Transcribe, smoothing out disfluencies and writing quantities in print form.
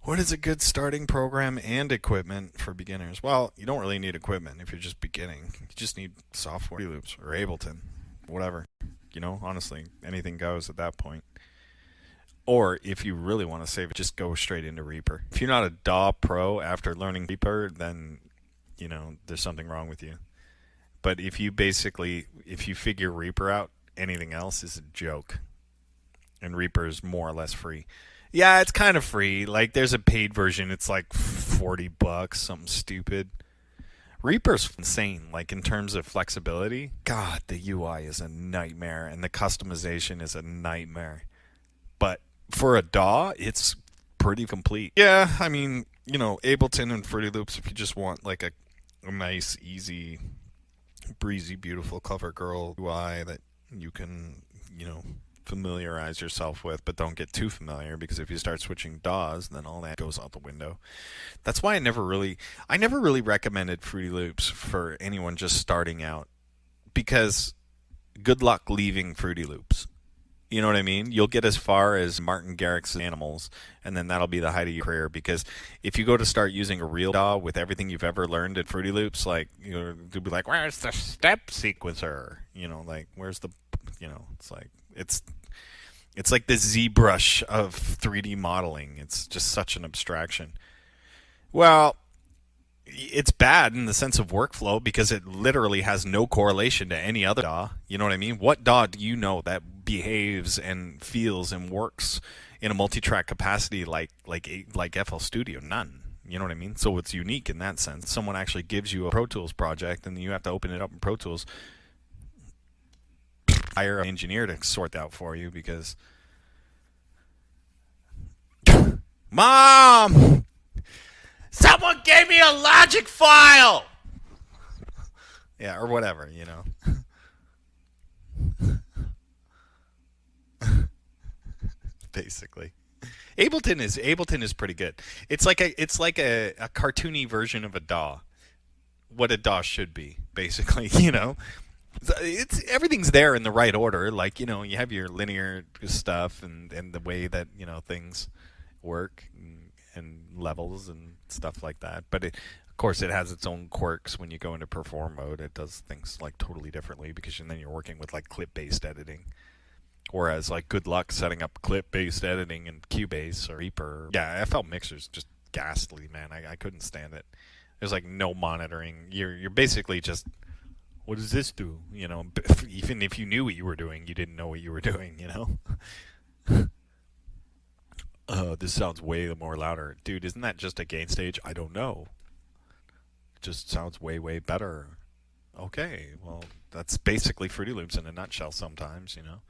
What is a good starting program and equipment for beginners? Well, you don't really need equipment if you're just beginning. You just need software, Fruity Loops or Ableton, whatever. Honestly, anything goes at that point. Or if you really want to save it, just go straight into Reaper. If you're not a DAW pro after learning Reaper, then there's something wrong with you. But if you figure Reaper out, anything else is a joke. And Reaper is more or less free. Yeah, it's kind of free. Like there's a paid version. It's like $40, something stupid. Reaper's insane, like in terms of flexibility. God, the UI is a nightmare and the customization is a nightmare. But for a DAW, it's pretty complete. Yeah, I mean, Ableton and Fruity Loops, if you just want like a nice, easy, breezy, beautiful cover girl UI that you can, familiarize yourself with, but don't get too familiar, because if you start switching DAWs, then all that goes out the window. That's why I never really recommended Fruity Loops for anyone just starting out, because good luck leaving Fruity Loops. You know what I mean? You'll get as far as Martin Garrix's Animals, and then that'll be the height of your career. Because if you go to start using a real DAW with everything you've ever learned at Fruity Loops, like you'll be like, "Where's the step sequencer?" Like where's the, it's like the ZBrush of 3D modeling. It's just such an abstraction. Well, it's bad in the sense of workflow because it literally has no correlation to any other DAW. You know what I mean? What DAW do you know that behaves and feels and works in a multi-track capacity like FL Studio? None. You know what I mean? So it's unique in that sense. Someone actually gives you a Pro Tools project and you have to open it up in Pro Tools. Hire an engineer to sort that out for you because Mom! Someone gave me a Logic file! Yeah, or whatever, Basically. Ableton is pretty good. It's like a cartoony version of a DAW. What a DAW should be, basically, It's everything's there in the right order. Like, you have your linear stuff and the way that, things work and levels and stuff like that. But of course, it has its own quirks when you go into perform mode. It does things like totally differently because then you're working with like clip-based editing. Whereas like good luck setting up clip-based editing in Cubase or Reaper. Yeah, FL Mixer's just ghastly, man. I couldn't stand it. There's like no monitoring. You're basically just, what does this do? Even if you knew what you were doing, you didn't know what you were doing, This sounds way more louder. Dude, isn't that just a gain stage? I don't know. It just sounds way, way better. Okay, well, that's basically Fruity Loops in a nutshell sometimes,